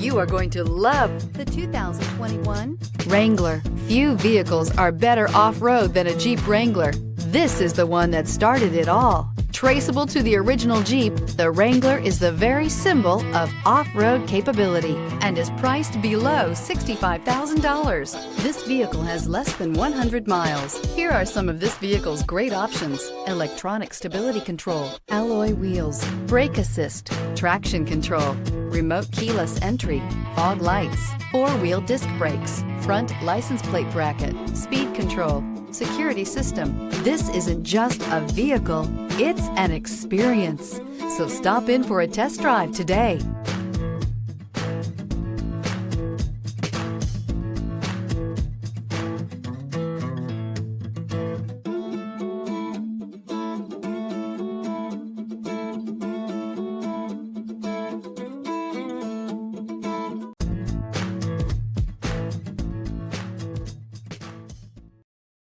You are going to love the 2021 Wrangler. Few vehicles are better off-road than a Jeep Wrangler. This is the one that started it all. Traceable to the original Jeep, the Wrangler is the very symbol of off-road capability and is priced below $65,000. This vehicle has less than 100 miles. Here are some of this vehicle's great options: electronic stability control, alloy wheels, brake assist, traction control, remote keyless entry, fog lights, four-wheel disc brakes, front license plate bracket, speed control, security system. This isn't just a vehicle, it's an experience. So stop in for a test drive today.